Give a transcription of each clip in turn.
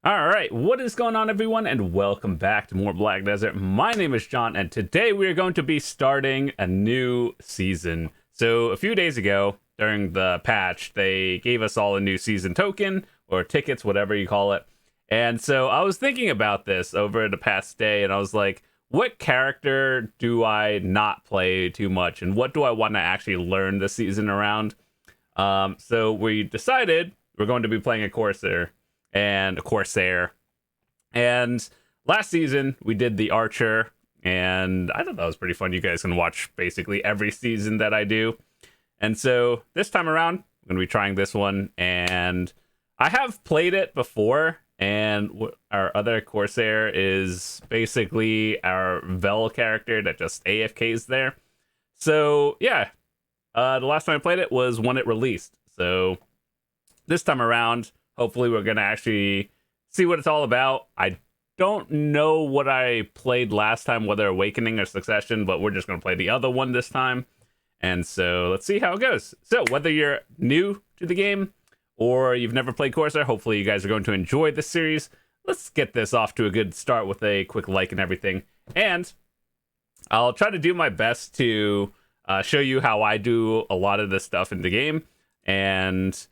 All right, what is going on, everyone, and welcome back to more Black Desert. My name is John, and today we are going to be starting a new season. So a few days ago, during the patch, they gave us all a new season token, or tickets, whatever you call it. And so I was thinking about this over the past day, and I was like, what character do I not play too much, and what do I want to actually learn this season around? So we decided we're going to be playing a Corsair. And last season we did the Archer, and I thought that was pretty fun. You guys can watch basically every season that I do. And so this time around, I'm going to be trying this one, and I have played it before, and our other Corsair is basically our Vel character that just AFKs there. So yeah, the last time I played it was when it released. So this time around, hopefully we're going to actually see what it's all about. I don't know what I played last time, whether Awakening or Succession, but we're just going to play the other one this time. And so let's see how it goes. So whether you're new to the game or you've never played Corsair, hopefully you guys are going to enjoy this series. Let's get this off to a good start with a quick like and everything. And I'll try to do my best to show you how I do a lot of this stuff in the game. And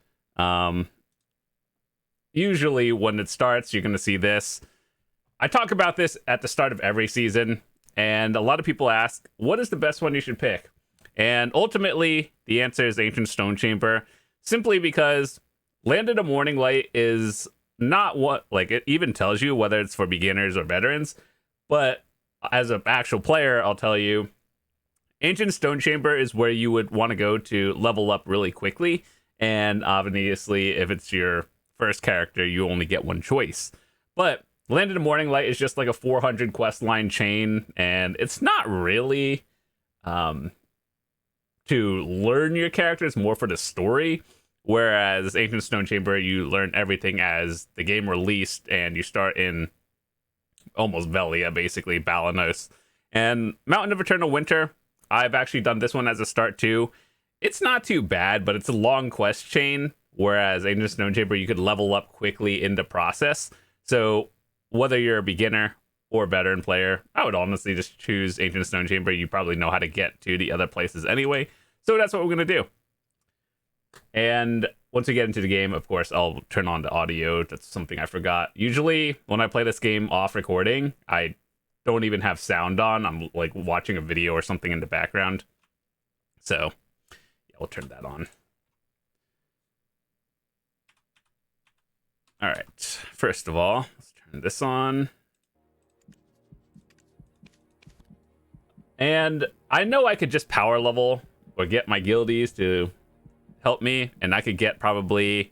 usually when it starts, you're going to see this. I talk about this at the start of every season, and a lot of people ask, what is the best one you should pick? And ultimately, the answer is Ancient Stone Chamber, simply because Land of the Morning Light is not what, like, it even tells you whether it's for beginners or veterans, but as an actual player, I'll tell you, Ancient Stone Chamber is where you would want to go to level up really quickly, and obviously, if it's your first character, you only get one choice. But Land of the Morning Light is just like a 400 quest line chain, and it's not really to learn your character, it's more for the story. Whereas Ancient Stone Chamber, you learn everything as the game released, and you start in almost Velia, basically, Balanos. And Mountain of Eternal Winter, I've actually done this one as a start too. It's not too bad, but it's a long quest chain. Whereas Ancient Stone Chamber, you could level up quickly in the process. So whether you're a beginner or veteran player, I would honestly just choose Ancient Stone Chamber. You probably know how to get to the other places anyway. So that's what we're going to do. And once we get into the game, of course, I'll turn on the audio. That's something I forgot. Usually when I play this game off recording, I don't even have sound on. I'm like watching a video or something in the background. So yeah, I'll turn that on. All right, first of all, let's turn this on. And I know I could just power level or get my guildies to help me, and I could get probably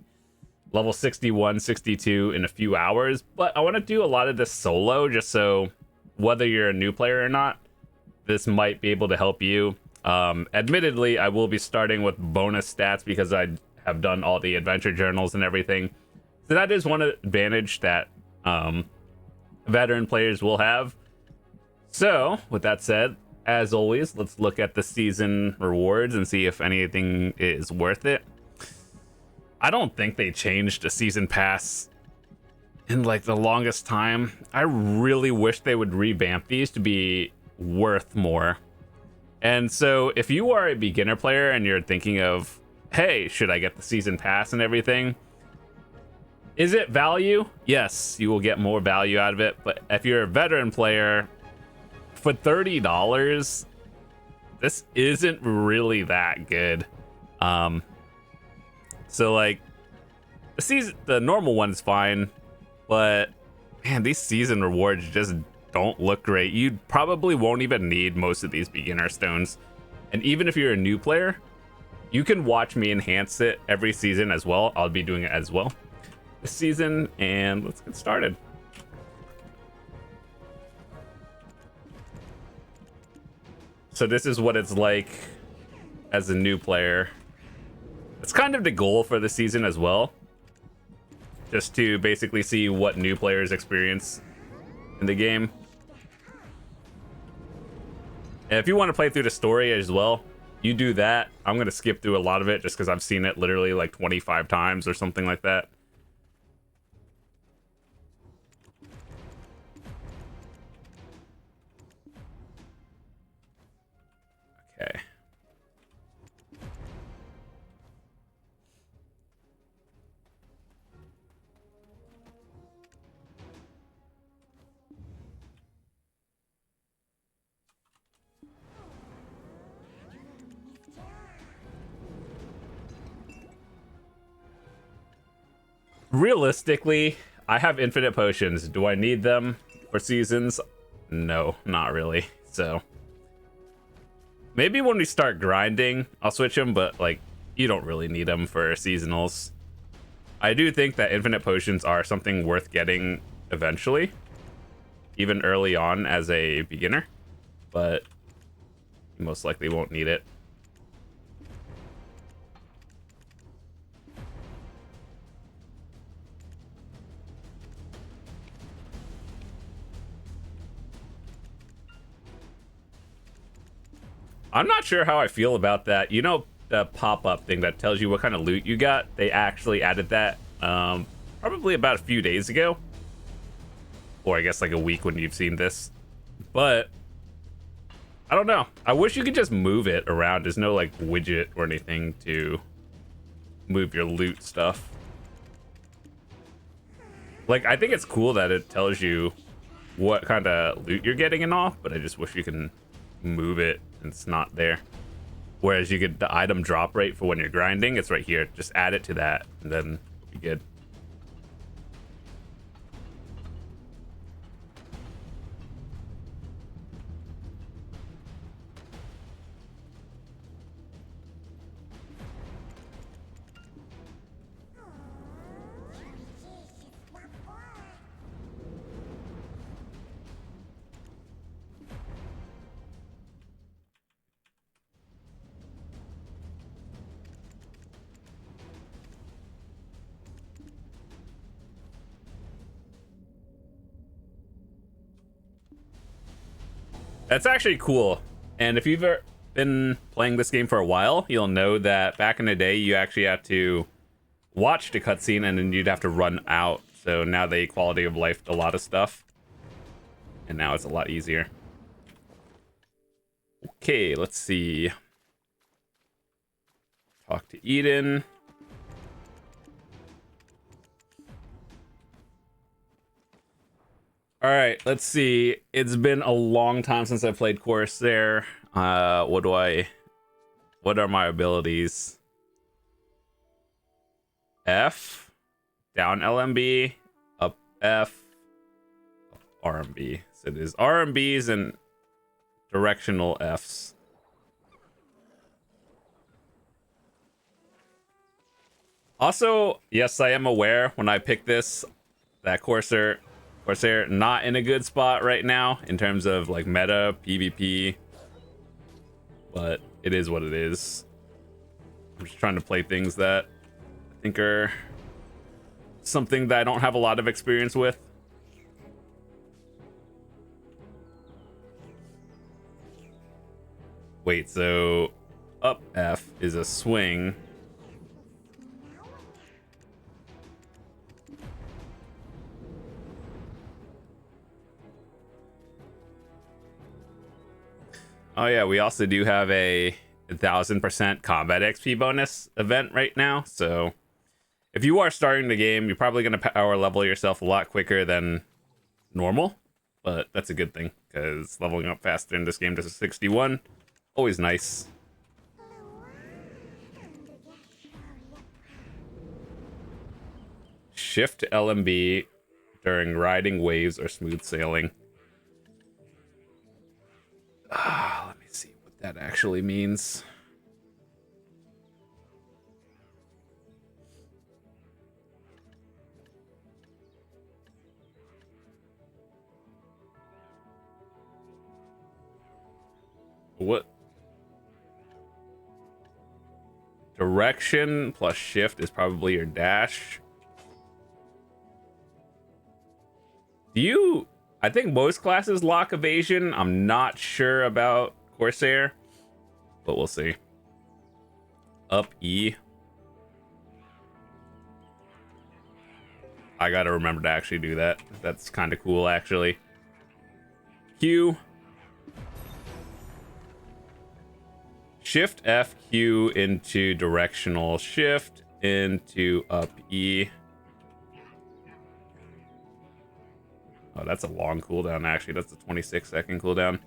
level 61, 62 in a few hours, but I want to do a lot of this solo, just so whether you're a new player or not, this might be able to help you. Admittedly, I will be starting with bonus stats because I have done all the adventure journals and everything. So that is one advantage that veteran players will have. So, with that said, as always, let's look at the season rewards and see if anything is worth it. I don't think they changed the season pass in like the longest time. I really wish they would revamp these to be worth more. And so if you are a beginner player and you're thinking of, hey, should I get the season pass and everything? Is it value? Yes, you will get more value out of it. But if you're a veteran player, for $30, this isn't really that good. So like the normal one's fine, but man, these season rewards just don't look great. You probably won't even need most of these beginner stones. And even if you're a new player, you can watch me enhance it every season as well. I'll be doing it as well this season, and let's get started. So this is what it's like as a new player. It's kind of the goal for the season as well, just to basically see what new players experience in the game. And if you want to play through the story as well, you do that. I'm going to skip through a lot of it just because I've seen it literally like 25 times or something like that. Realistically, I have infinite potions. Do I need them for seasons? No, not really. So maybe when we start grinding, I'll switch them, but like you don't really need them for seasonals. I do think that infinite potions are something worth getting eventually, even early on as a beginner, but you most likely won't need it. I'm not sure how I feel about that. You know, the pop-up thing that tells you what kind of loot you got? They actually added that probably about a few days ago. Or I guess like a week when you've seen this. But I don't know. I wish you could just move it around. There's no like widget or anything to move your loot stuff. Like, I think it's cool that it tells you what kind of loot you're getting and all, but I just wish you can move it and it's not there. Whereas you get the item drop rate for when you're grinding, it's right here. Just add it to that and then it'll be good. That's actually cool. And if you've ever been playing this game for a while, you'll know that back in the day, you actually had to watch the cutscene and then you'd have to run out. So now they quality of life a lot of stuff. And now it's a lot easier. Okay, let's see. Talk to Eden. All right, let's see. It's been a long time since I played Corsair. What are my abilities? F, down LMB, up F, up RMB. So it is RMBs and directional Fs. Also, yes, I am aware when I picked this that Corsair not in a good spot right now in terms of like meta PvP, but it is what it is. I'm just trying to play things that I think are something that I don't have a lot of experience with. Wait, so up F is a swing. Oh yeah, we also do have a 1000% combat XP bonus event right now. So if you are starting the game, you're probably going to power level yourself a lot quicker than normal. But that's a good thing, because leveling up faster in this game to 61, always nice. Shift LMB during riding waves or smooth sailing. Let me see what that actually means. What? Direction plus shift is probably your dash. I think most classes lock evasion. I'm not sure about Corsair, but we'll see. Up E. I gotta remember to actually do that. That's kind of cool, actually. Q. Shift F Q into directional shift into up E. Oh, that's a long cooldown, actually. That's a 26-second cooldown.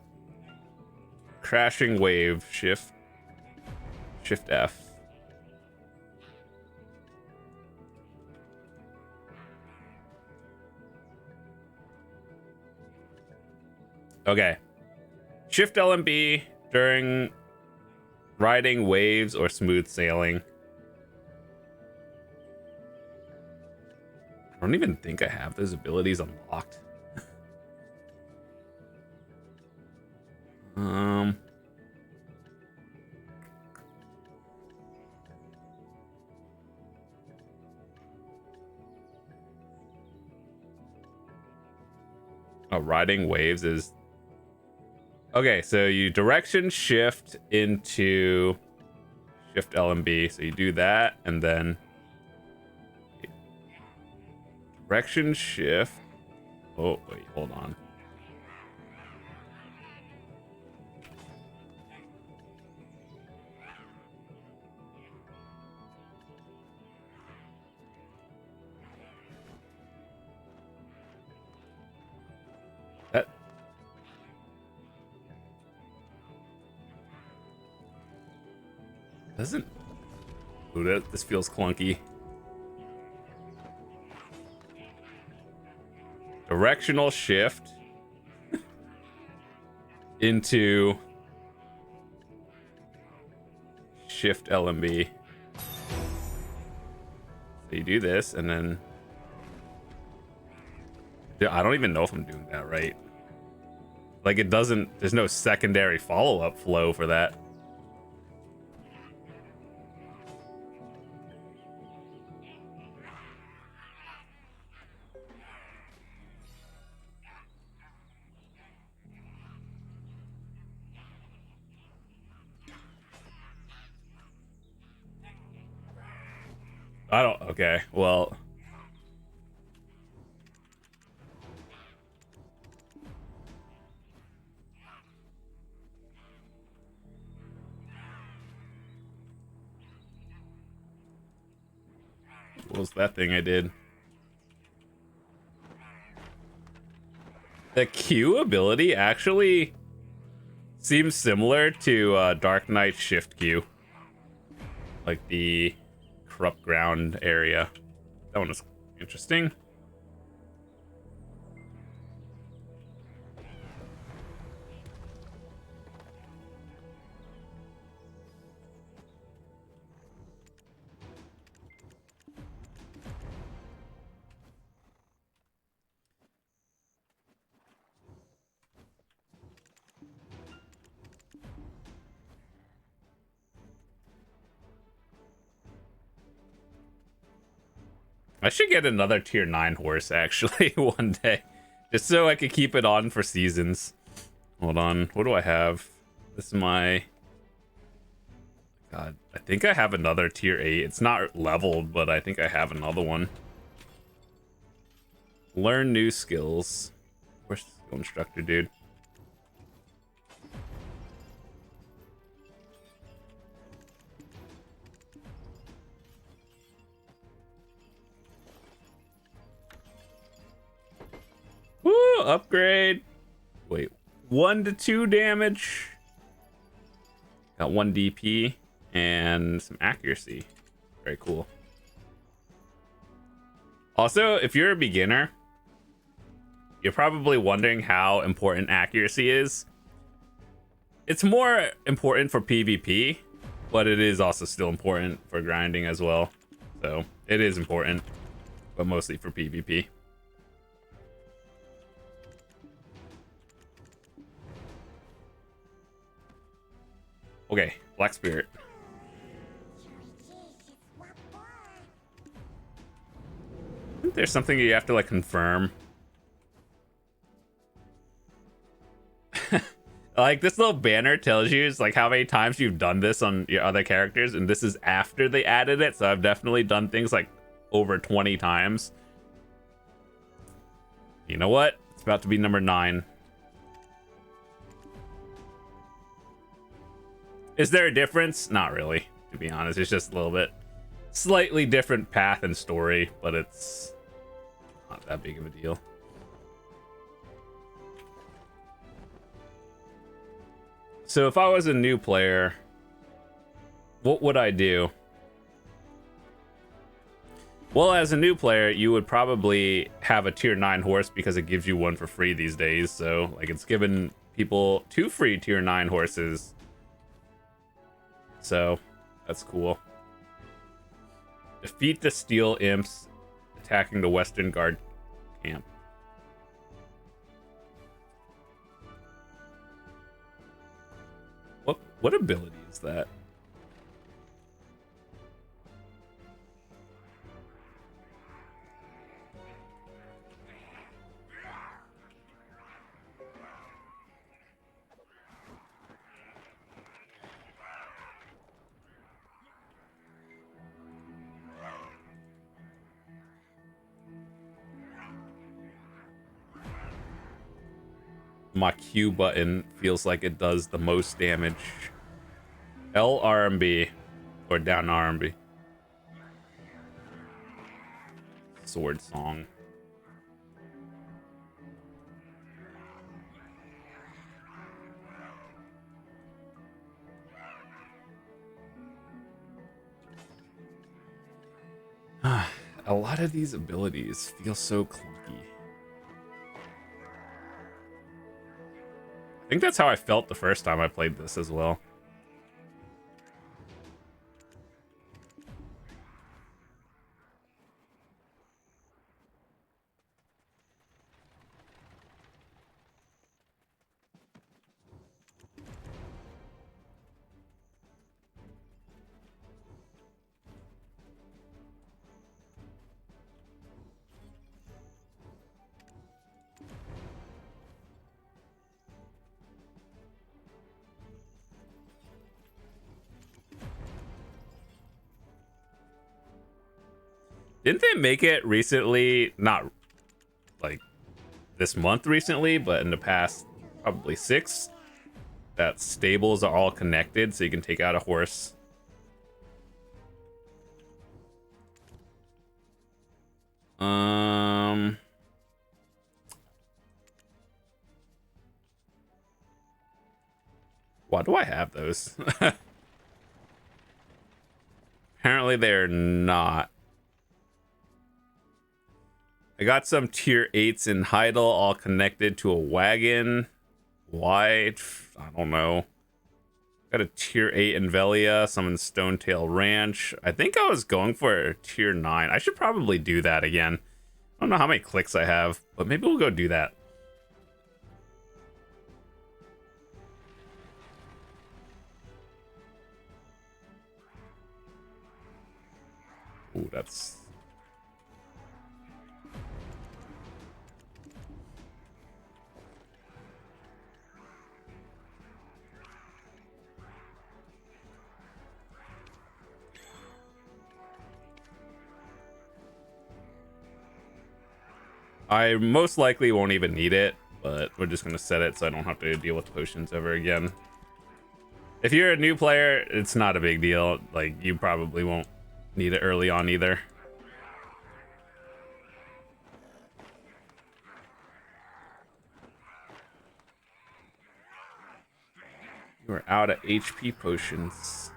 Crashing wave, shift F. Okay. Shift LMB during riding waves or smooth sailing. I don't even think I have those abilities unlocked. Oh, riding waves is okay. So you direction shift into shift LMB. So you do that, and then direction shift. Oh wait, hold on. That doesn't. Ooh, this feels clunky. Directional shift into shift LMB. So you do this, and then dude, I don't even know if I'm doing that right. Like it doesn't. There's no secondary follow-up flow for that. I don't. Okay, well. What was that thing I did? The Q ability actually seems similar to Dark Knight Shift Q. Like the corrupt ground area. That one was interesting. I should get another tier 9 horse actually one day. Just so I could keep it on for seasons. Hold on. What do I have? This is my... God, I think I have another tier 8. It's not leveled, but I think I have another one. Learn new skills. Where's the skill instructor, dude? Woo, upgrade. Wait, 1 to 2 damage. Got 1 DP and some accuracy. Very cool. Also, if you're a beginner, you're probably wondering how important accuracy is. It's more important for PvP, but it is also still important for grinding as well. So it is important, but mostly for PvP. Okay, Black Spirit. I think there's something you have to like confirm. Like this little banner tells you it's like how many times you've done this on your other characters, and this is after they added it, so I've definitely done things like over 20 times. You know what? It's about to be number 9. Is there a difference? Not really, to be honest. It's just a little bit slightly different path and story, but it's not that big of a deal. So if I was a new player, what would I do? Well, as a new player, you would probably have a tier 9 horse because it gives you one for free these days. So, like, it's given people 2 free tier 9 horses. So, that's cool. Defeat the steel imps attacking the Western Guard camp. What ability is that? My Q button feels like it does the most damage. L RMB or down RMB. Sword song. A lot of these abilities feel so clunky. I think that's how I felt the first time I played this as well. Didn't they make it recently? Not like this month recently, but in the past probably 6, that stables are all connected, so you can take out a horse. Why do I have those? Apparently they're not. I got some tier 8s in Heidel all connected to a wagon. Why? I don't know. Got a tier 8 in Velia, some in Stonetail Ranch. I think I was going for a tier 9. I should probably do that again. I don't know how many clicks I have, but maybe we'll go do that. Ooh, that's... I most likely won't even need it, but we're just going to set it so I don't have to deal with potions ever again. If you're a new player, it's not a big deal. Like, you probably won't need it early on either. We're out of HP potions.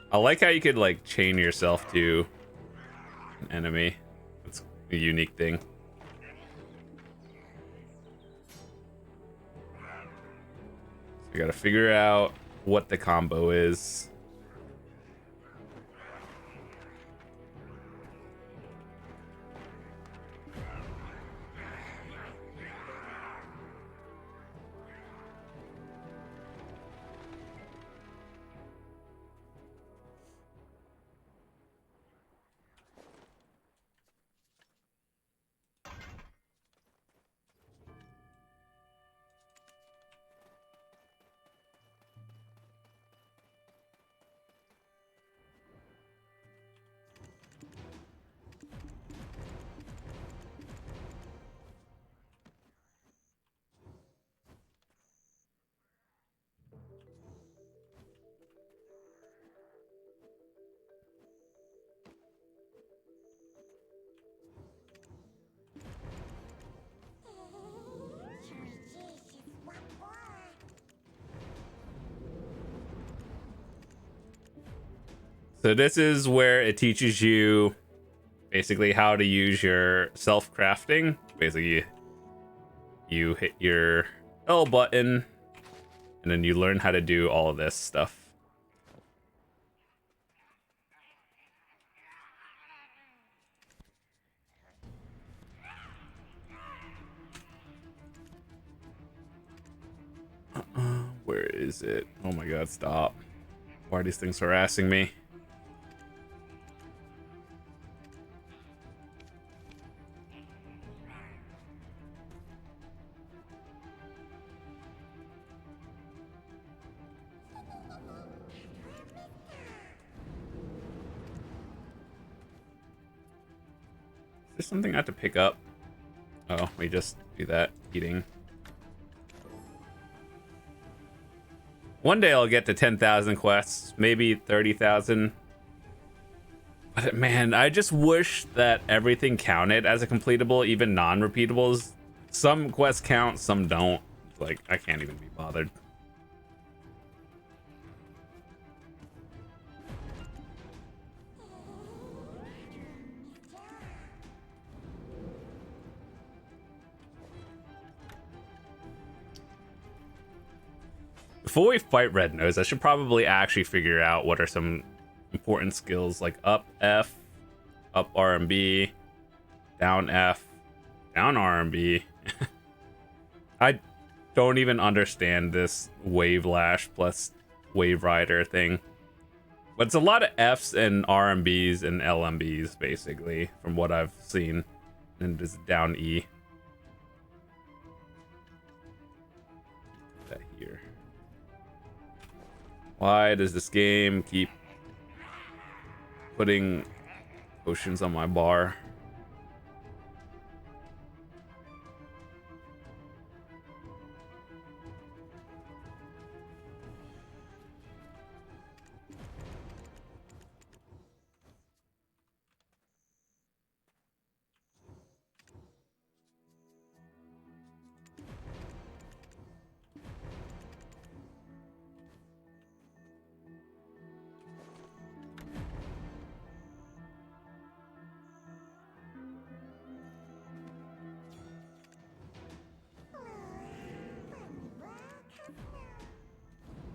I like how you could like chain yourself to an enemy. That's a unique thing. So we gotta figure out what the combo is. So this is where it teaches you basically how to use your self-crafting. Basically, you hit your L button, and then you learn how to do all of this stuff. Where is it? Oh my god, stop. Why are these things harassing me? Is there something I have to pick up? Oh, we just do that. Eating. One day I'll get to 10,000 quests, maybe 30,000. But man, I just wish that everything counted as a completable, even non-repeatables. Some quests count, some don't. Like, I can't even be bothered. Before we fight Red Nose, I should probably actually figure out what are some important skills, like up F, up R and B, down F, down R and B. I don't even understand this Wave Lash plus Wave Rider thing. But it's a lot of Fs and R and Bs and LMBs, basically, from what I've seen. And just down E. Put that here. Why does this game keep putting potions on my bar?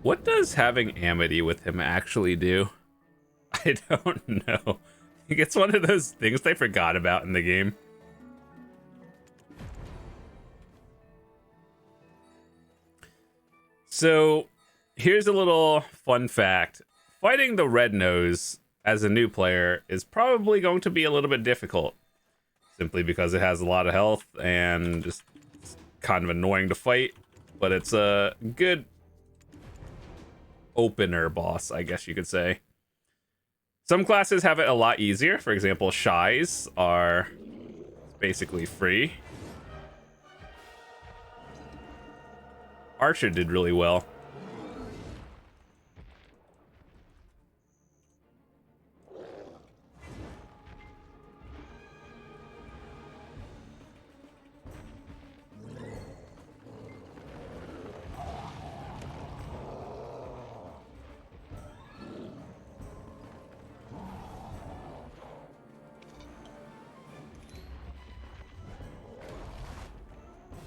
What does having Amity with him actually do? I don't know. I think it's one of those things they forgot about in the game. So, here's a little fun fact. Fighting the Red Nose as a new player is probably going to be a little bit difficult. Simply because it has a lot of health and just kind of annoying to fight. But it's a good opener boss, I guess you could say. Some classes have it a lot easier. For example, Shies are basically free. Archer did really well.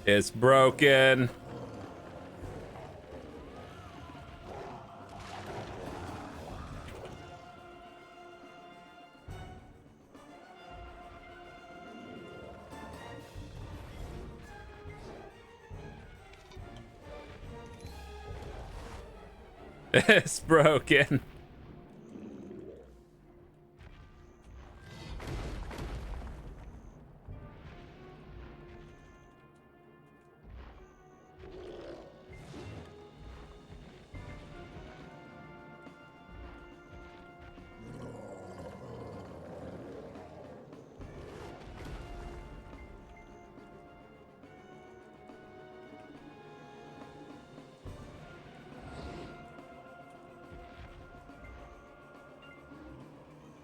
It's broken. It's broken.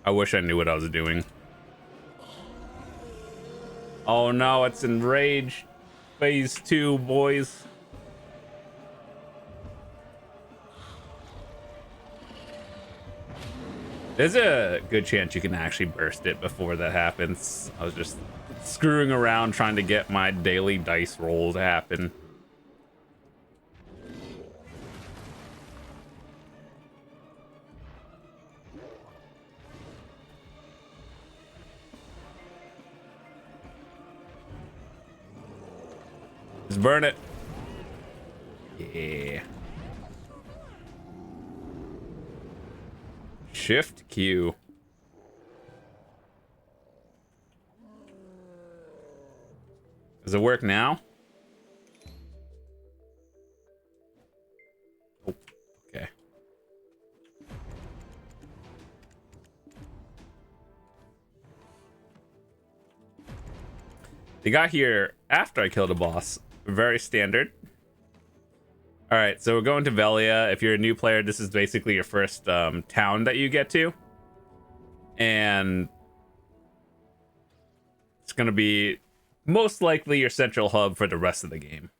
I wish I knew what I was doing. Oh no, it's Enrage Phase 2, boys. There's a good chance you can actually burst it before that happens. I was just screwing around trying to get my daily dice roll to happen. Just burn it. Yeah. Shift Q. Does it work now? Oh, okay. They got here after I killed a boss. Very standard. All right, so we're going to Velia. If you're a new player, this is basically your first town that you get to. And it's going to be most likely your central hub for the rest of the game.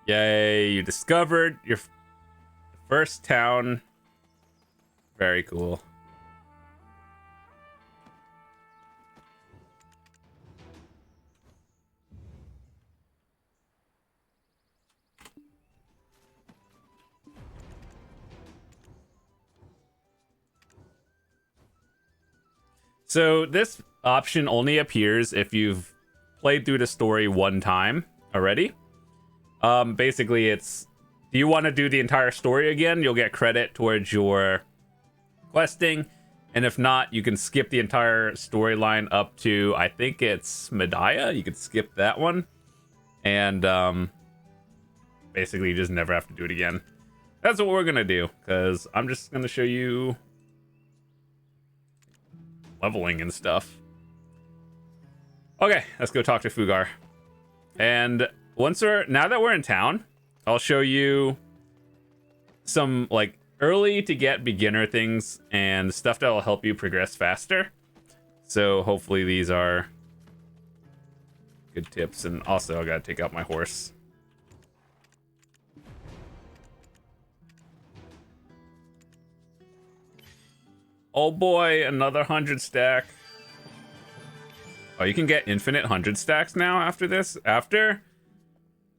Yay, you discovered your first town. Very cool. So this option only appears if you've played through the story one time already. Basically, it's, do you want to do the entire story again? You'll get credit towards your questing. And if not, you can skip the entire storyline up to, I think it's Medaya. You could skip that one. And basically, you just never have to do it again. That's what we're going to do, because I'm just going to show you leveling and stuff. Okay, let's go talk to Fugar. And now that we're in town, I'll show you some like early to get beginner things and stuff that will help you progress faster. So hopefully these are good tips. And also I gotta take out my horse. Oh boy, another 100 stack. Oh, you can get infinite 100 stacks now after this?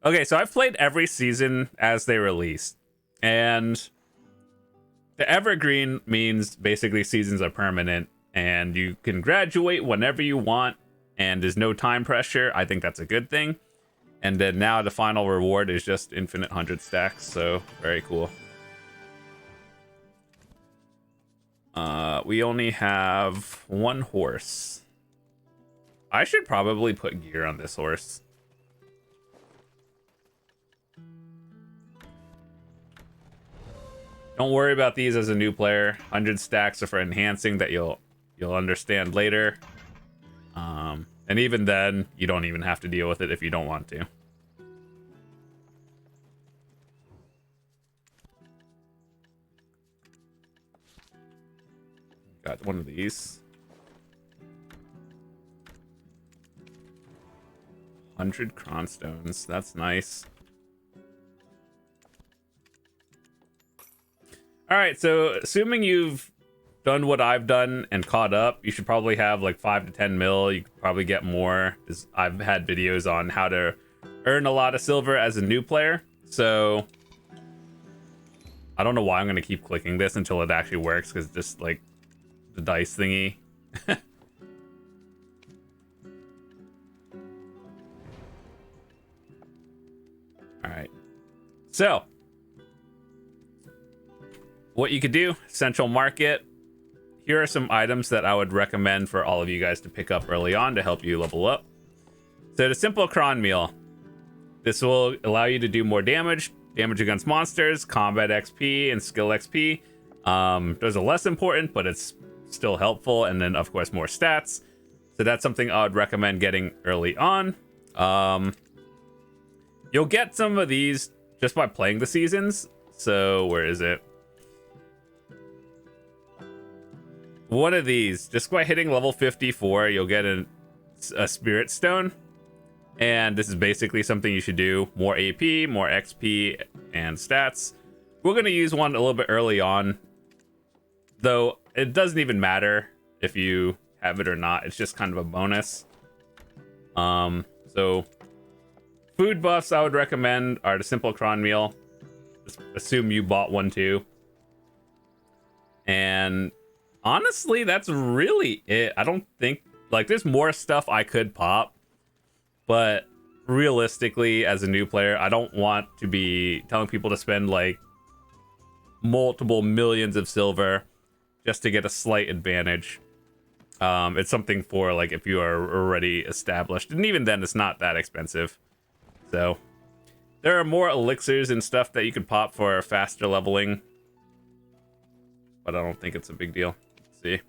Okay, so I've played every season as they release. And the evergreen means basically seasons are permanent and you can graduate whenever you want and there's no time pressure. I think that's a good thing. And then now the final reward is just infinite 100 stacks, so very cool. We only have one horse. I should probably put gear on this horse. Don't worry about these as a new player. 100 stacks are for enhancing that you'll understand later. And even then, you don't even have to deal with it if you don't want to. Got one of these. 100 cronstones. That's nice. All right, so assuming you've done what I've done and caught up, you should probably have like 5 to 10 mil. You could probably get more. I've had videos on how to earn a lot of silver as a new player. So I don't know why I'm going to keep clicking this until it actually works, because just like the dice thingy. All right. So what you could do, Central Market. Here are some items that I would recommend for all of you guys to pick up early on to help you level up. So the simple cron meal. This will allow you to do more damage against monsters, combat XP, and skill XP. Those are less important, but it's still helpful. And then, of course, more stats. So that's something I would recommend getting early on. You'll get some of these just by playing the seasons. So where is it? One of these, just by hitting level 54, you'll get a spirit stone. And this is basically something you should do. More AP, more XP, and stats. We're going to use one a little bit early on. Though it doesn't even matter if you have it or not. It's just kind of a bonus. So food buffs I would recommend are the simple cron meal. Just assume you bought one too. And honestly, that's really it. I don't think, like, there's more stuff I could pop, but realistically, as a new player, I don't want to be telling people to spend like multiple millions of silver just to get a slight advantage. It's something for like if you are already established, and even then it's not that expensive. So there are more elixirs and stuff that you can pop for faster leveling, but I don't think it's a big deal. Let's see.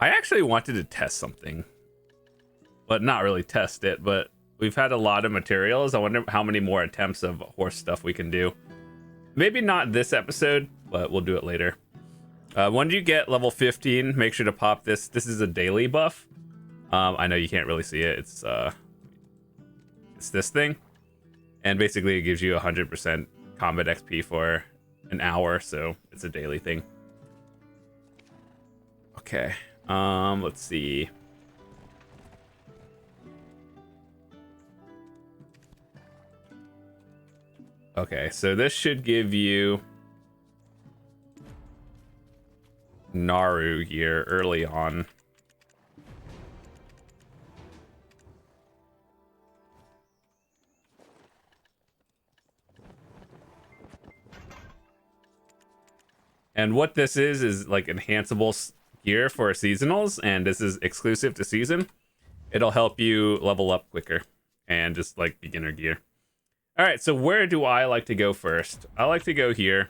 I actually wanted to test something, but not really test it, but we've had a lot of materials. I wonder how many more attempts of horse stuff we can do. Maybe not this episode, but we'll do it later. When you get level 15, make sure to pop this. This is a daily buff. I know you can't really see it. It's this thing. And basically it gives you 100% combat XP for an hour, so it's a daily thing. Okay. Let's see. Okay, so this should give you Naru gear early on. And what this is like enhanceable gear for seasonals, and this is exclusive to season. It'll help you level up quicker and just like beginner gear. All right, so where do I like to go first? I like to go here.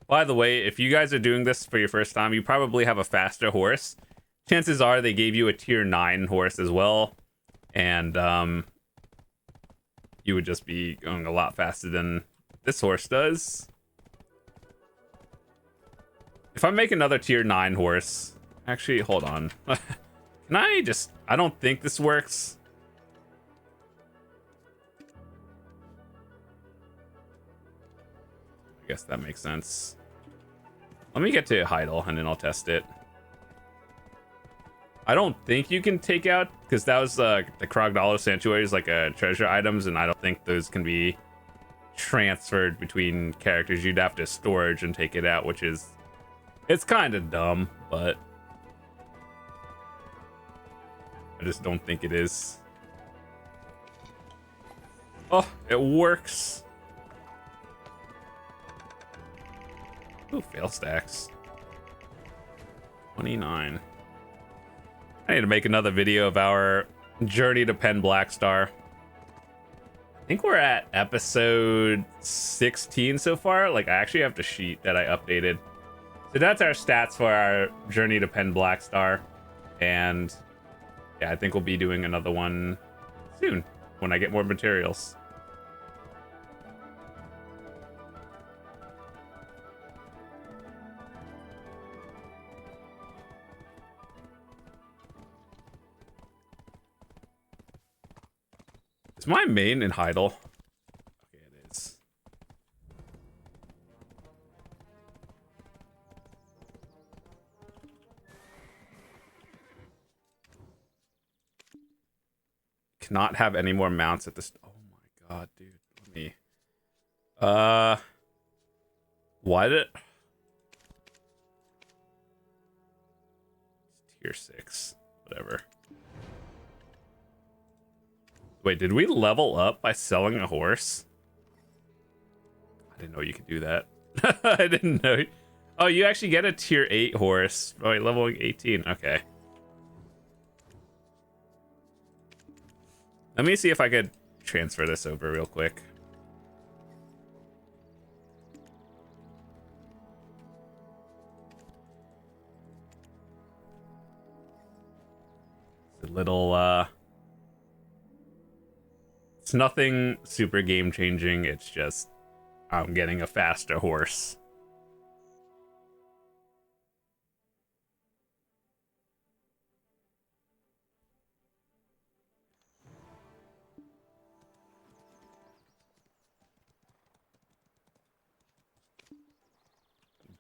By the way, if you guys are doing this for your first time, you probably have a faster horse. Chances are they gave you a tier 9 horse as well, and you would just be going a lot faster than this horse does. If I make another tier 9 horse... Actually, hold on. Can I just... I don't think this works. I guess that makes sense. Let me get to Heidel, and then I'll test it. I don't think you can take out... Because that was the Krogdalo Sanctuaries, like treasure items, and I don't think those can be transferred between characters. You'd have to storage and take it out, which is... It's kind of dumb, but I just don't think it is. Oh, it works. Ooh, fail stacks. 29. I need to make another video of our journey to Pen Blackstar. I think we're at episode 16 so far. Like, I actually have the sheet that I updated. So that's our stats for our journey to Pen Blackstar. And yeah, I think we'll be doing another one soon when I get more materials. Is my main in Heidel? Okay, it is. Cannot have any more mounts at this. Oh my god, dude. Let me. Why did? Tier 6. Whatever. Wait, did we level up by selling a horse? I didn't know you could do that. I didn't know. Oh, you actually get a tier 8 horse. Oh, wait, leveling 18. Okay. Let me see if I could transfer this over real quick. It's a little, it's nothing super game changing. It's just I'm getting a faster horse.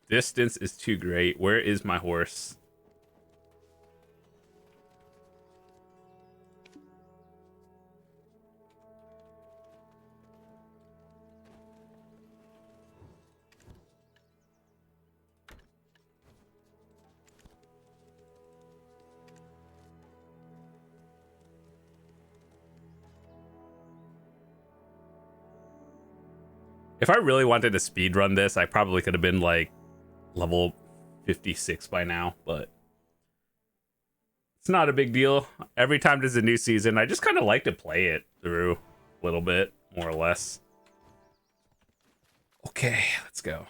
Distance is too great. Where is my horse? If I really wanted to speedrun this, I probably could have been like level 56 by now, but it's not a big deal. Every time there's a new season, I just kind of like to play it through a little bit, more or less. Okay, let's go.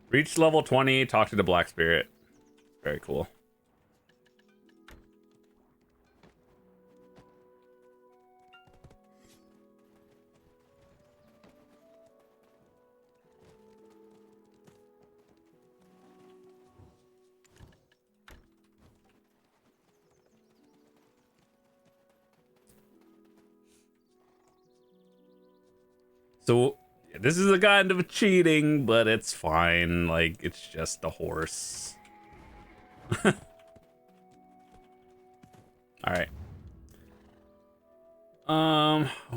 Reach level 20, talk to the Black Spirit. Very cool. So this is a kind of cheating, but it's fine. Like, it's just a horse. All right.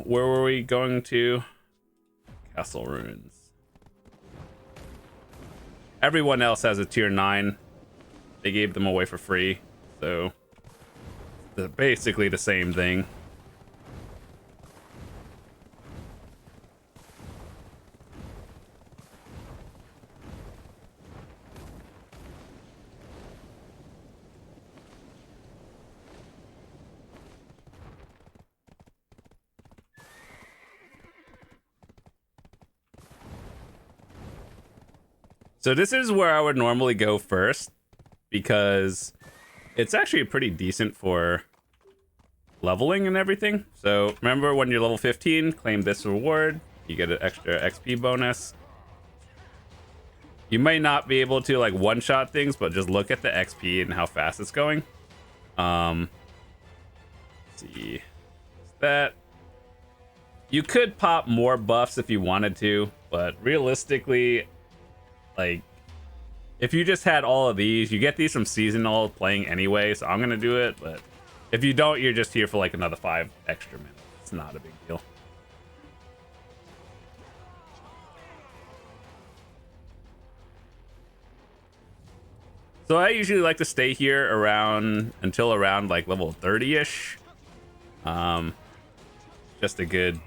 Where were we going to? Castle Ruins. Everyone else has a tier 9. They gave them away for free, so they're basically the same thing. So this is where I would normally go first, because it's actually pretty decent for leveling and everything. So remember, when you're level 15, claim this reward. You get an extra XP bonus. You might not be able to like one-shot things, but just look at the XP and how fast it's going. Let's see. That you could pop more buffs if you wanted to, but realistically, like, if you just had all of these, you get these from seasonal playing anyway, so I'm gonna do it. But if you don't, you're just here for like another 5 extra minutes. It's not a big deal. So I usually like to stay here until around like level 30-ish. Just a good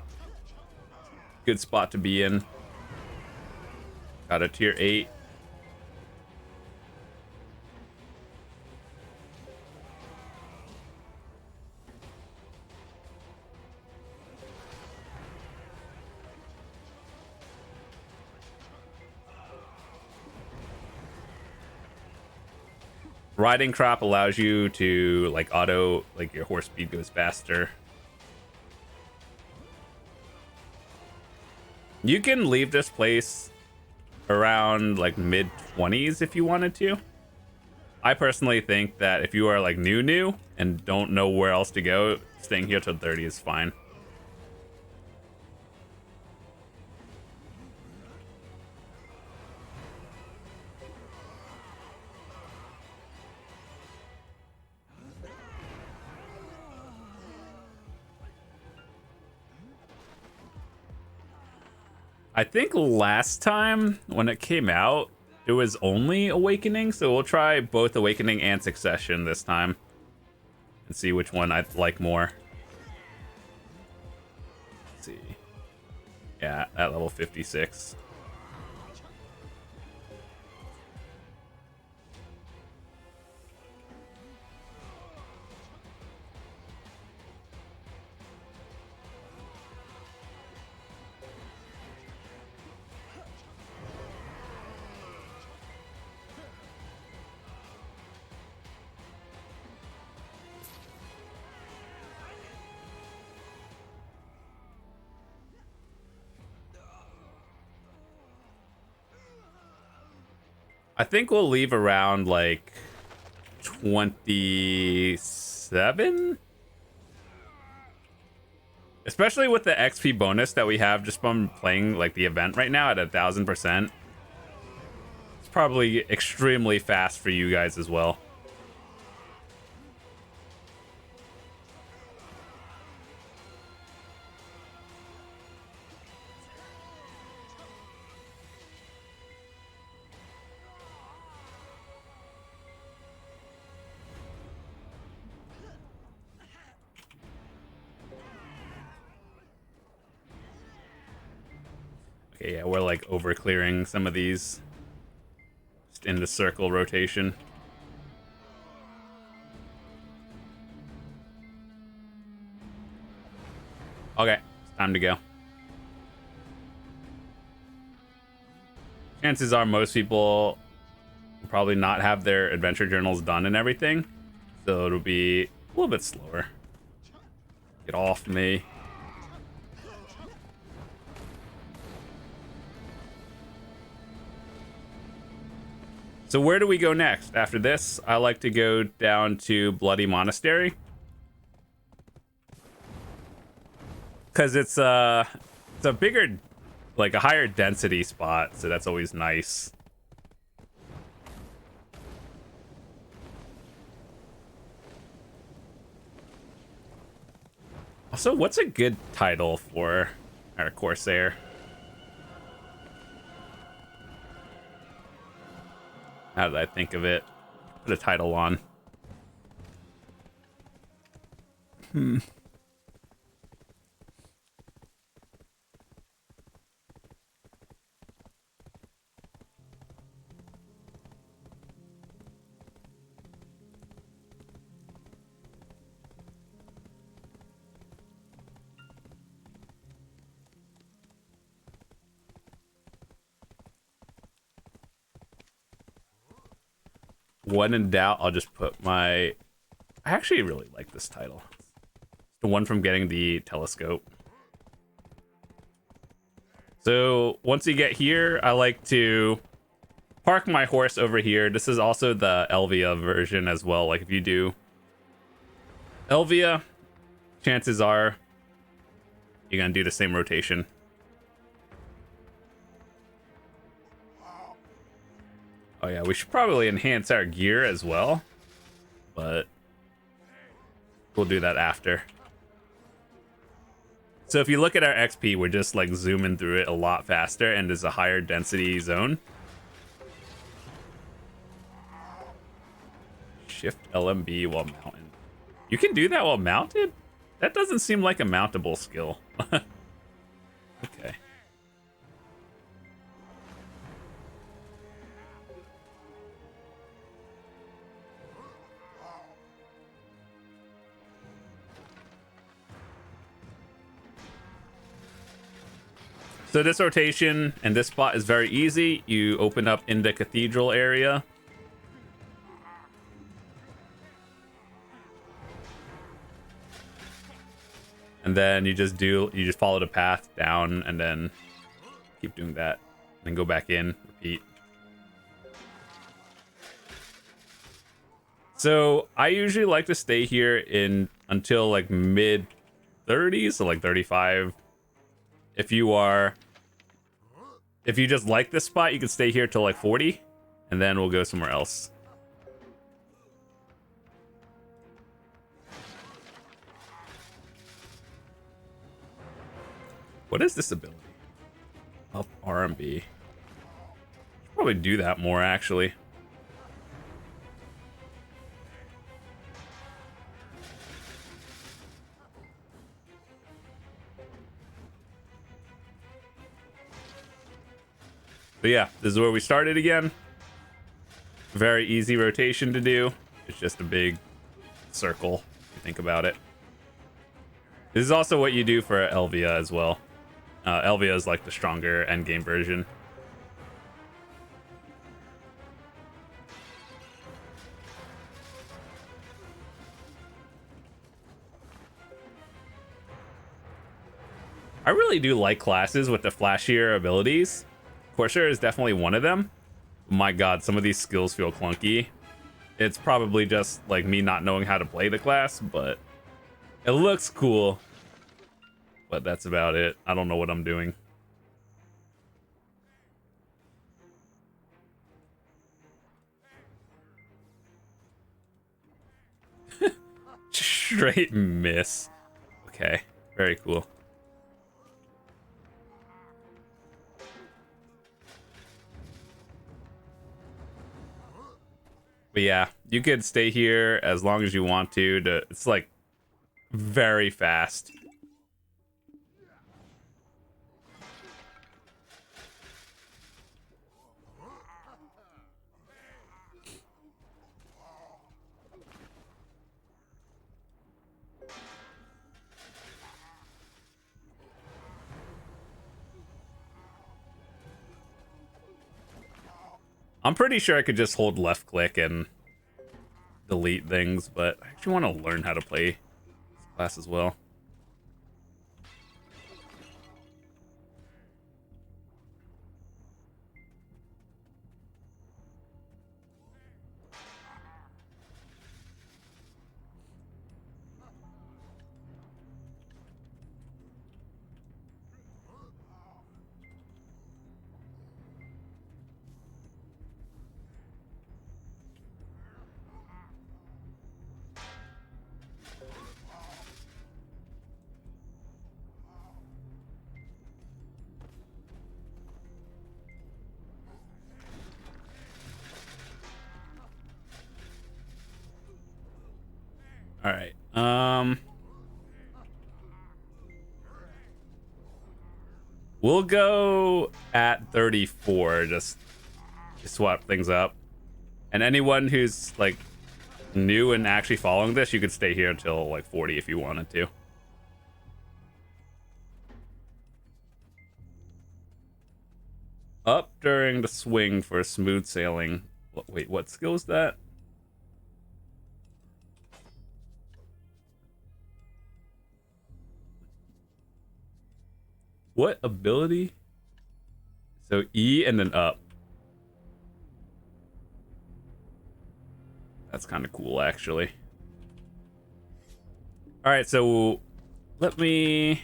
spot to be in. Got a tier 8. Riding crop allows you to like auto, like your horse speed goes faster. You can leave this place around like mid 20s if you wanted to. I personally think that if you are like new and don't know where else to go, staying here till 30 is fine. I think last time when it came out, it was only Awakening, so we'll try both Awakening and Succession this time and see which one I like more. Let's see. Yeah, at level 56. I think we'll leave around like 27, especially with the XP bonus that we have just from playing like the event right now at 1,000%. It's probably extremely fast for you guys as well. Okay, yeah, we're like over clearing some of these just in the circle rotation. Okay, it's time to go. Chances are most people will probably not have their adventure journals done and everything, so it'll be a little bit slower. Get off me. So where do we go next? After this, I like to go down to Bloody Monastery, because it's a bigger, like a higher density spot, so that's always nice. Also, what's a good title for our Corsair? How did I think of it? Put a title on. When in doubt, I'll just put my... I actually really like this title. It's the one from getting the telescope. So once you get here, I like to park my horse over here. This is also the Elvia version as well. Like if you do Elvia, chances are you're gonna do the same rotation. Oh yeah, we should probably enhance our gear as well, but we'll do that after. So if you look at our XP, we're just like zooming through it a lot faster, and there's a higher density zone. Shift LMB while mounted. You can do that while mounted? That doesn't seem like a mountable skill. Okay. So this rotation and this spot is very easy. You open up in the cathedral area. And then you just follow the path down and then keep doing that. Then go back in, repeat. So I usually like to stay here until like mid 30s, so like 35. If you just like this spot, you can stay here till like 40, and then we'll go somewhere else. What is this ability? Up RMB. Probably do that more actually. But yeah, this is where we started again. Very easy rotation to do. It's just a big circle, if you think about it. This is also what you do for Elvia as well. Elvia is like the stronger endgame version. I really do like classes with the flashier abilities. Corsair is definitely one of them. My god, some of these skills feel clunky. It's probably just like me not knowing how to play the class, but it looks cool. But that's about it. I don't know what I'm doing. Straight miss. Okay, very cool. But yeah, you could stay here as long as you want to it's like very fast. I'm pretty sure I could just hold left click and delete things, but I actually want to learn how to play this class as well. All right. We'll go at 34 just to swap things up. And anyone who's like new and actually following this, you could stay here until like 40 if you wanted to. Up during the swing for smooth sailing. Wait, what skill is that? What ability? So E and then up. That's kind of cool, actually. All right, so let me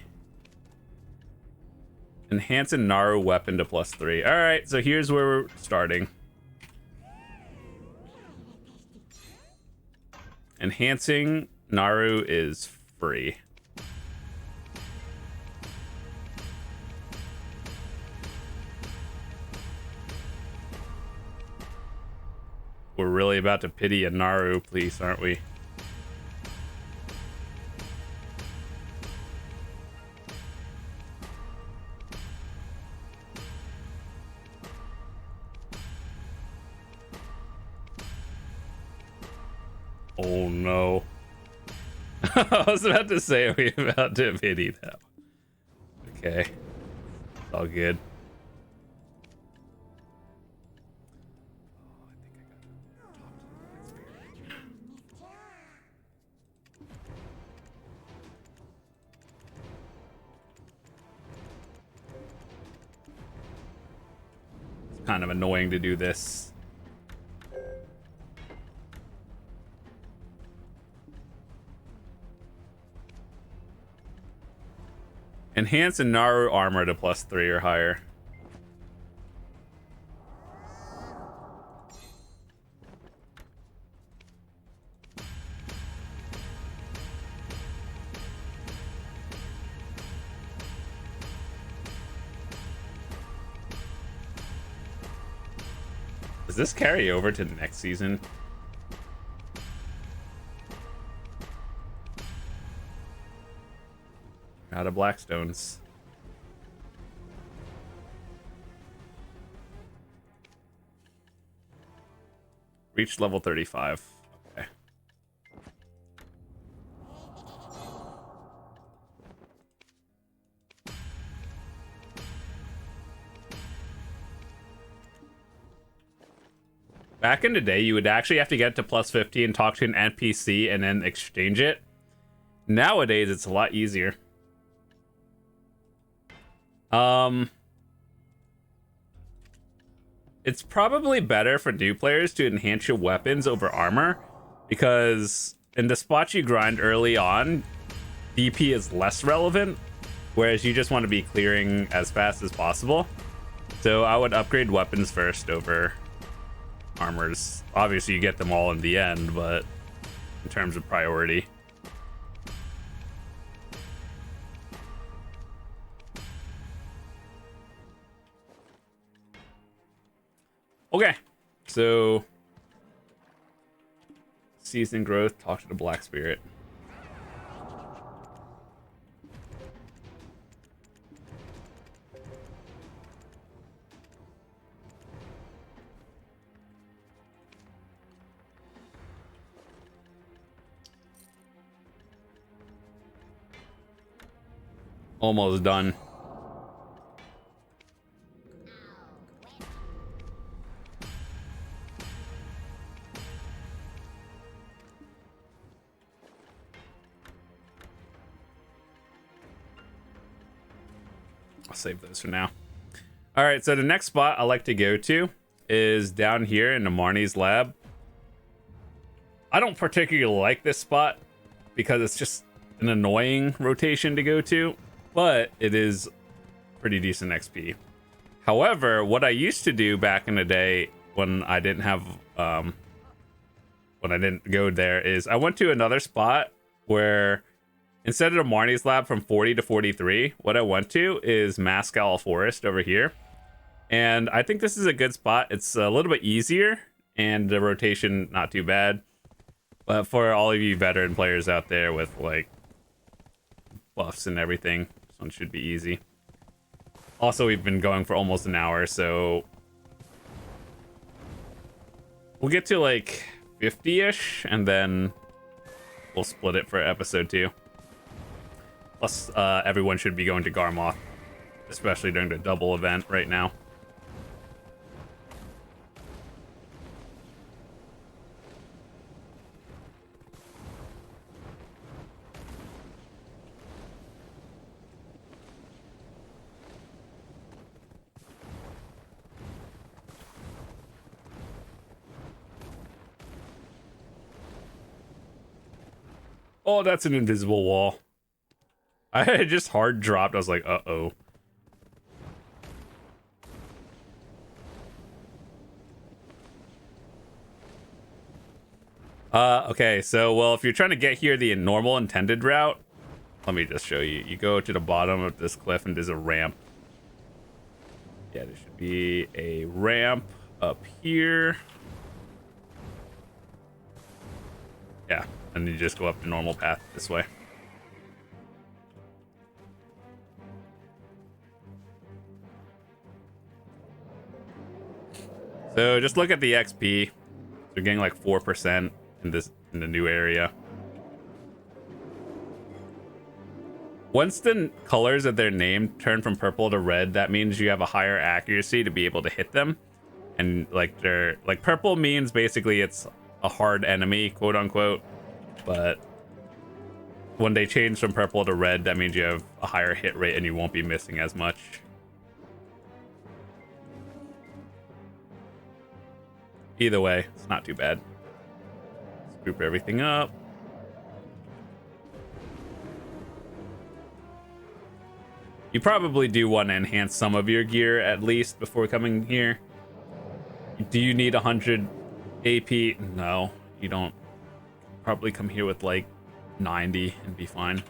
enhance a Naru weapon to +3. All right, so here's where we're starting. Enhancing Naru is free. We're really about to pity a Naru, please, aren't we? Oh no. I was about to say, are we about to pity them? Okay. It's all good. It's kind of annoying to do this. Enhance and Naru armor to +3 or higher. Does this carry over to the next season? Out of Blackstones. Reach level 35. Okay. Back in the day, you would actually have to get to plus 50 and talk to an NPC and then exchange it. Nowadays, it's a lot easier. It's probably better for new players to enhance your weapons over armor, because in the spots you grind early on, DP is less relevant, whereas you just want to be clearing as fast as possible. So I would upgrade weapons first over armors. Obviously you get them all in the end, but in terms of priority. Okay, so season growth, talk to the Black Spirit. Almost done. I'll save those for now. All right, so the next spot I like to go to is down here in the Marnie's lab. I don't particularly like this spot because it's just an annoying rotation to go to, but it is pretty decent XP. However, what I used to do back in the day when I didn't have when I didn't go there is I went to another spot where instead of the Marnie's lab from 40 to 43, what I went to is Mascal Forest over here. And I think this is a good spot. It's a little bit easier and the rotation not too bad. But for all of you veteran players out there with like buffs and everything, this one should be easy. Also, we've been going for almost an hour, so we'll get to like 50-ish and then we'll split it for episode 2. Plus, everyone should be going to Garmoth, especially during the double event right now. Oh, that's an invisible wall. I just hard dropped. I was like, uh-oh. Okay, so, well, if you're trying to get here the normal intended route, let me just show you. You go to the bottom of this cliff and there's a ramp. Yeah, there should be a ramp up here. Yeah, and you just go up the normal path this way. So just look at the XP. They're getting like 4% in the new area. Once the colors of their name turn from purple to red, that means you have a higher accuracy to be able to hit them. And like they're like purple means basically it's a hard enemy, quote unquote. But when they change from purple to red, that means you have a higher hit rate and you won't be missing as much. Either way, it's not too bad. Let's group everything up. You probably do want to enhance some of your gear at least before coming here. Do you need 100 AP? No, you don't. Probably come here with like 90 and be fine.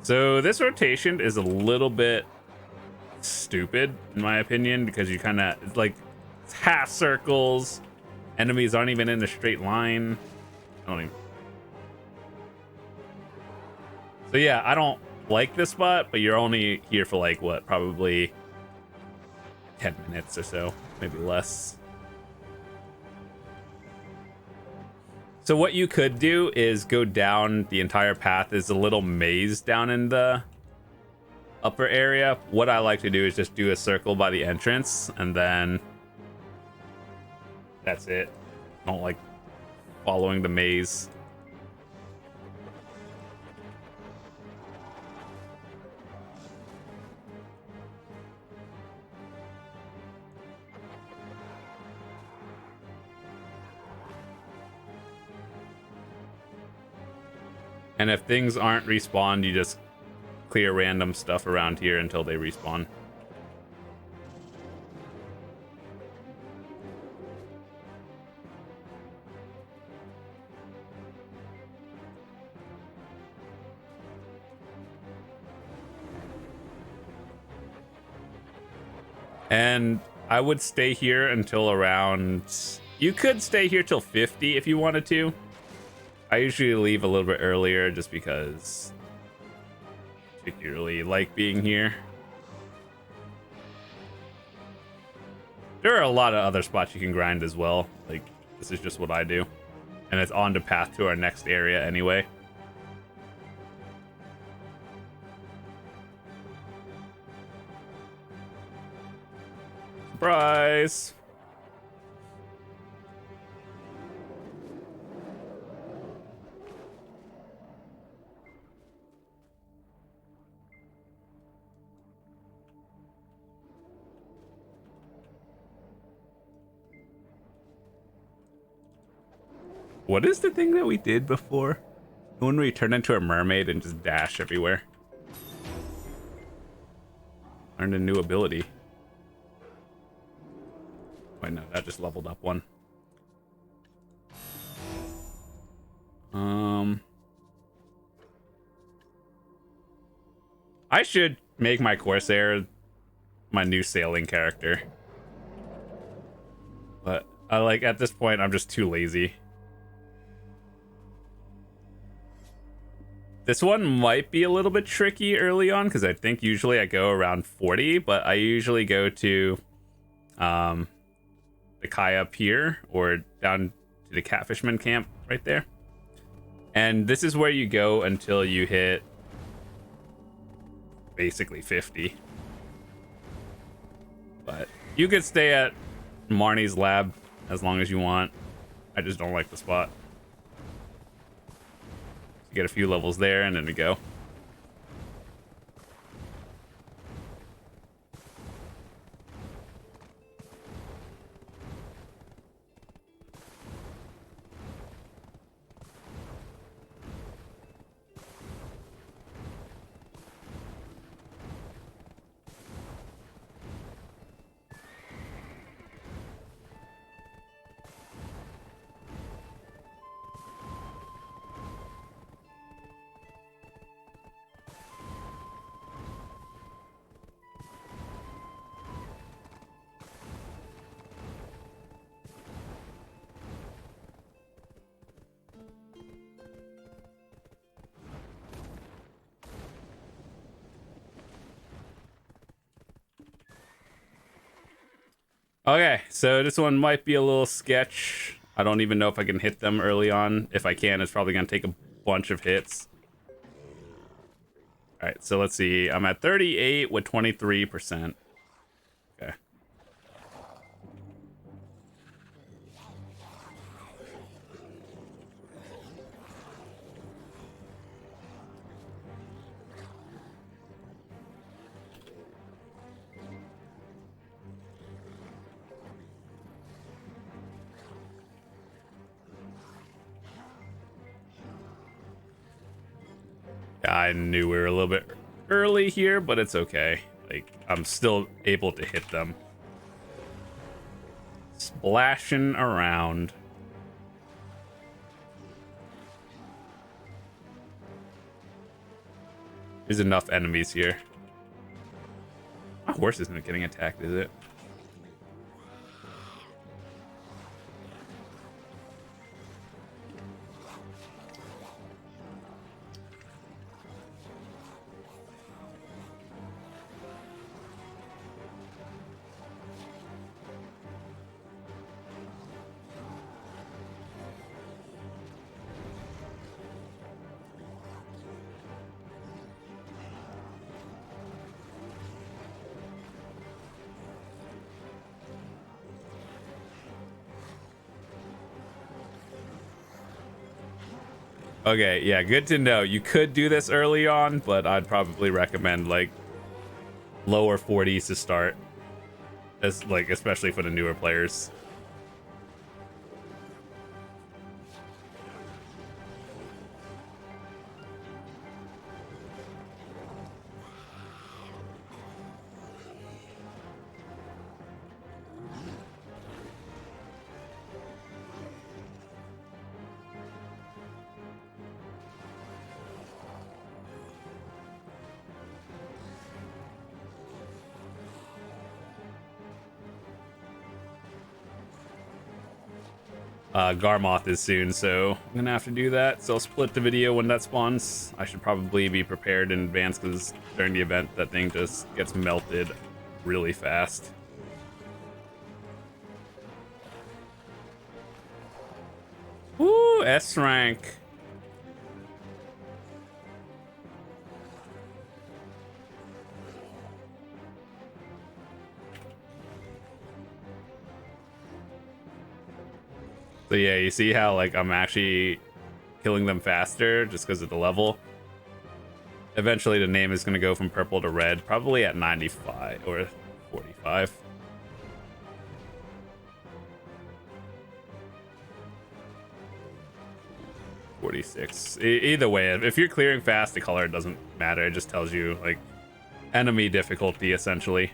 So this rotation is a little bit stupid in my opinion, because you kind of like it's half circles, enemies aren't even in a straight line. I don't even. So yeah, I don't like this spot, but you're only here for like what, probably 10 minutes or so, maybe less. So what you could do is go down the entire path. There's a little maze down in the upper area. What I like to do is just do a circle by the entrance, and then that's it. I don't like following the maze. And if things aren't respawned, you just clear random stuff around here until they respawn. And I would stay here until around... You could stay here till 50 if you wanted to. I usually leave a little bit earlier just because I particularly like being here. There are a lot of other spots you can grind as well. Like, this is just what I do. And it's on the path to our next area anyway. Surprise! What is the thing that we did before? When we turned into a mermaid and just dash everywhere. Learned a new ability. Wait, no, that just leveled up one. I should make my Corsair my new sailing character. But I like at this point I'm just too lazy. This one might be a little bit tricky early on because I think usually I go around 40, but I usually go to the Kai up here or down to the Catfishman camp right there. And this is where you go until you hit basically 50. But you could stay at Marnie's lab as long as you want. I just don't like the spot. Get a few levels there and then we go. Okay, so this one might be a little sketch. I don't even know if I can hit them early on. If I can, it's probably going to take a bunch of hits. All right, so let's see. I'm at 38 with 23%. Okay. I knew we were a little bit early here, but it's okay. Like, I'm still able to hit them. Splashing around. There's enough enemies here. My horse isn't getting attacked, is it? Okay, yeah, good to know. You could do this early on, but I'd probably recommend like lower 40s to start, as like especially for the newer players. Garmoth is soon, so I'm gonna have to do that. So I'll split the video when that spawns. I should probably be prepared in advance because during the event that thing just gets melted really fast. Woo, S rank. So yeah, you see how like I'm actually killing them faster just because of the level. Eventually the name is going to go from purple to red, probably at 95 or 45. Either way, if you're clearing fast, the color doesn't matter. It just tells you like enemy difficulty essentially.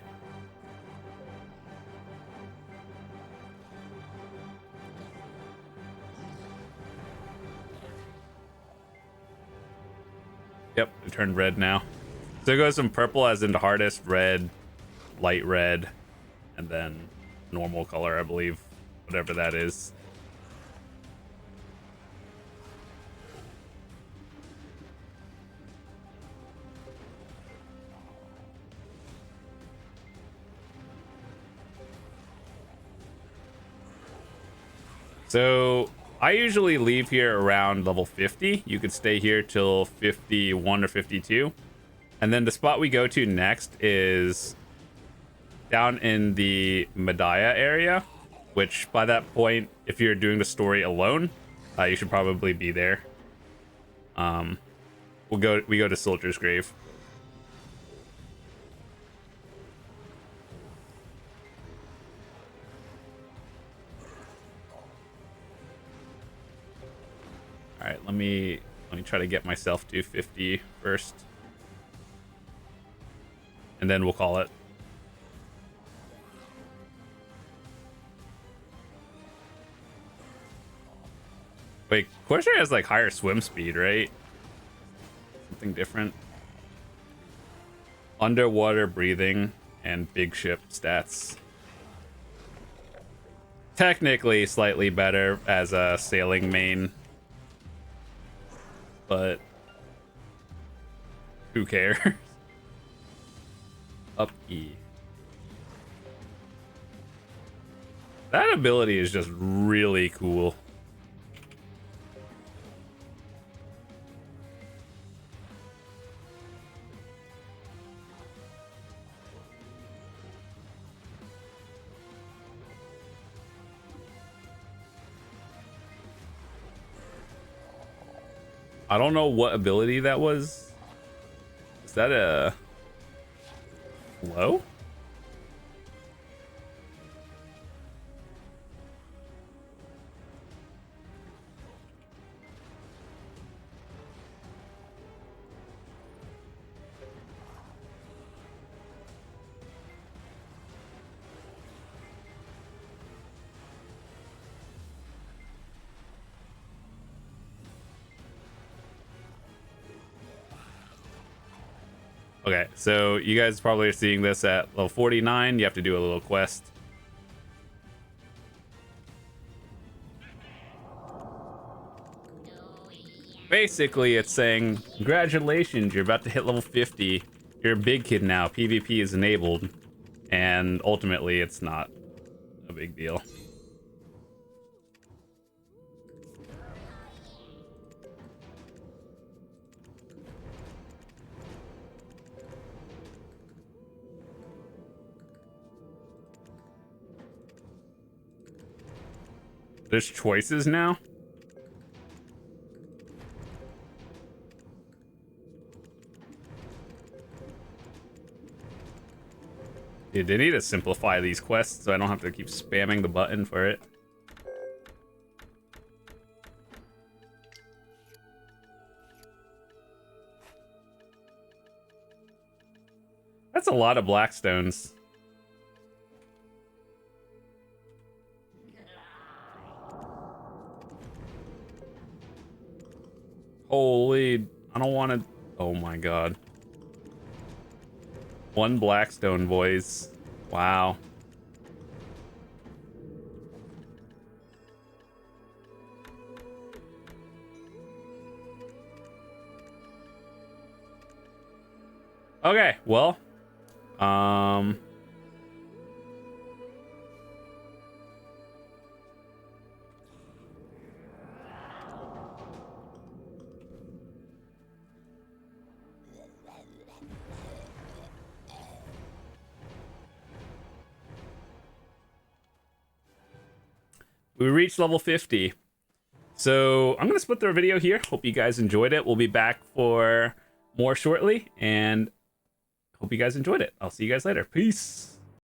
Yep, it turned red now. So it goes from purple as into hardest, red, light red, and then normal color, I believe, whatever that is. So I usually leave here around level 50. You could stay here till 51 or 52. And then the spot we go to next is down in the Medaya area, which by that point, if you're doing the story alone, you should probably be there. We go to Soldier's Grave. All right, let me try to get myself to 50 first, and then we'll call it. Wait, Corsair has like higher swim speed, right? Something different. Underwater breathing and big ship stats. Technically slightly better as a sailing main, but who cares? Up E. That ability is just really cool. I don't know what ability that was. Is that a flow? Okay, so you guys probably are seeing this at level 49. You have to do a little quest. Basically, it's saying, congratulations, you're about to hit level 50. You're a big kid now. PvP is enabled. And ultimately, it's not a big deal. There's choices now. Dude, they need to simplify these quests so I don't have to keep spamming the button for it. That's a lot of blackstones. Holy, I don't want to. Oh my god. One blackstone, boys. Wow. Okay, well. We reached level 50. So I'm going to split the video here. Hope you guys enjoyed it. We'll be back for more shortly, and hope you guys enjoyed it. I'll see you guys later. Peace.